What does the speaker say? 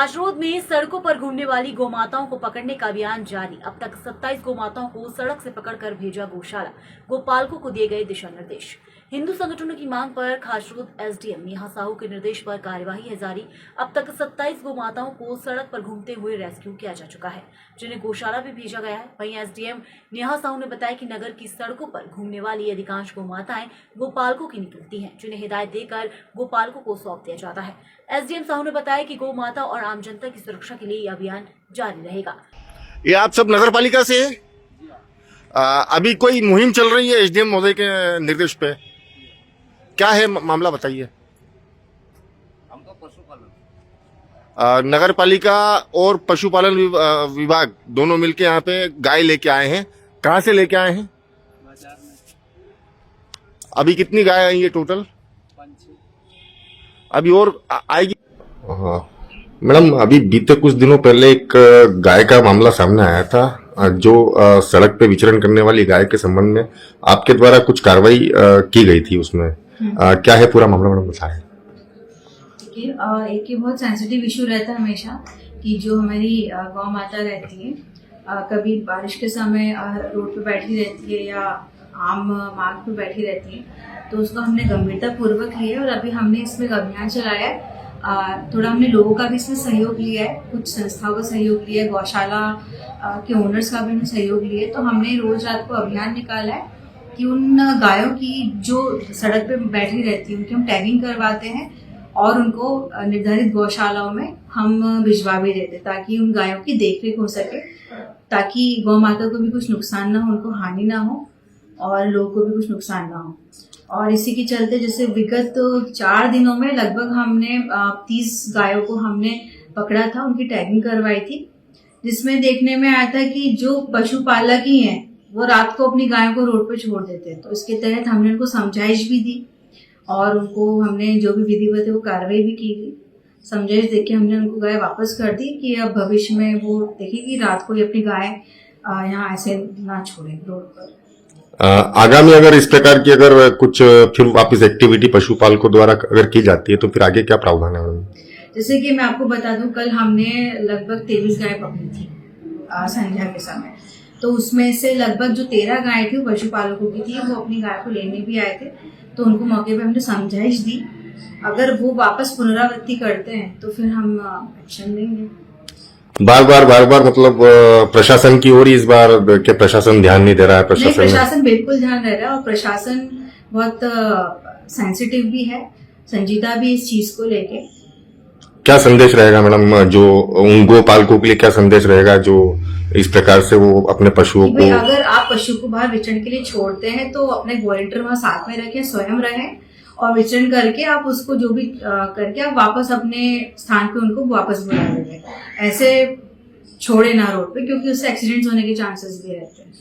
खासरोद में सड़कों पर घूमने वाली गौमाताओं को पकड़ने का अभियान जारी। अब तक 27 गौमाताओं को सड़क से पकड़कर भेजा गौशाला। गोपालकों को दिए गए दिशा निर्देश। हिंदू संगठनों की मांग पर खासरोद एसडीएम नेहा साहू के निर्देश पर कार्यवाही है जारी। अब तक 27 गौमाताओं को सड़क पर घूमते हुए रेस्क्यू किया जा चुका है, जिन्हें गौशाला भी भेजा गया है। वहीं एसडीएम नेहा साहू ने बताया कि नगर की सड़कों पर घूमने वाली अधिकांश गौमाताएं गोपालकों की निकलती हैं, जिन्हें हिदायत देकर गोपालकों को सौंप दिया जाता है। एसडीएम साहू ने बताया कि गौ माता और आम जनता की सुरक्षा के लिए यह अभियान जारी रहेगा। ये आप सब नगर पालिका से है? अभी कोई मुहिम चल रही है एसडीएम महोदय के निर्देश पे, क्या है मामला बताइए। हमको पशुपालन नगर पालिका और पशुपालन विभाग दोनों मिलके यहाँ पे गाय लेके आए हैं। कहाँ से लेके आए हैं? बाजार में अभी कितनी गाय आई है टोटल? 5-6 अभी और आएगी? हाँ मैडम, अभी बीते कुछ दिनों पहले एक गाय का मामला सामने आया था, जो सड़क पे विचरण करने वाली गाय के संबंध में आपके द्वारा कुछ कार्रवाई की गई थी। उसमें क्या है पूरा मामला मैडम बताएं। देखिए, एक ये बहुत सेंसिटिव इशू रहता है हमेशा कि जो हमारी गौ माता रहती है, कभी बारिश के समय रोड पे बैठी रहती है या आम मार्ग पे बैठी रहती है, तो उसको हमने गंभीरता पूर्वक लिया है। और अभी हमने इसमें एक अभियान चलाया है। थोड़ा हमने लोगों का भी इसमें सहयोग लिया है, कुछ संस्थाओं का सहयोग लिया है, गौशाला के ओनर्स का भी हमने सहयोग लिया है। तो हमने रोज रात को अभियान निकाला है कि उन गायों की जो सड़क पे बैठी रहती है उनकी हम टैगिंग करवाते हैं और उनको निर्धारित गौशालाओं में हम भिजवा भी देते हैं, ताकि उन गायों की देखरेख हो सके, ताकि गौ माता को भी कुछ नुकसान ना हो, उनको हानि ना हो और लोगों को भी कुछ नुकसान ना हो। और इसी के चलते जैसे विगत 4 दिनों में लगभग हमने 30 गायों को हमने पकड़ा था, उनकी टैगिंग करवाई थी, जिसमें देखने में आया था कि जो पशुपालक ही हैं वो रात को अपनी गायों को रोड पे छोड़ देते हैं। तो इसके तहत हमने उनको समझाइश भी दी और उनको हमने जो भी विधिवत है वो कार्रवाई भी की गई। समझाइश देके हमने उनको गाय वापस कर दी कि अब भविष्य में वो देखेगी रात को ही अपनी गाय यहाँ ऐसे ना छोड़े रोड पर। आगामी अगर इस प्रकार की अगर कुछ फिर वापस एक्टिविटी पशुपालकों द्वारा अगर की जाती है तो फिर आगे क्या प्रावधान है मैडम? जैसे कि मैं आपको बता दूं, कल हमने लगभग 23 गाय पकड़ी थी संध्या के समय। तो उसमें से लगभग जो 13 गाय थी वो पशुपालकों की थी, वो अपनी गाय को लेने भी आए थे। तो उनको मौके पे हमने समझाइश दी, अगर वो वापस पुनरावृत्ति करते हैं तो फिर हम एक्शन लेंगे। बार बार मतलब प्रशासन की ओर इस बार के प्रशासन ध्यान नहीं दे रहा है? प्रशासन बिल्कुल ध्यान दे रहा है और प्रशासन बहुत सेंसिटिव भी है, संजीदा भी इस चीज को लेके। क्या संदेश रहेगा मैडम, जो उन गोपालकों के लिए क्या संदेश रहेगा जो इस प्रकार से वो अपने पशुओं को, अगर आप पशु को बाहर विचरण के लिए छोड़ते हैं तो अपने वॉलंटियर वहां साथ में रखें, स्वयं रहें और विचरण करके आप उसको जो भी करके आप वापस अपने स्थान पे उनको वापस बुला देंगे। ऐसे छोड़े ना रोड पे, क्योंकि उससे एक्सीडेंट्स होने के चांसेस भी रहते हैं।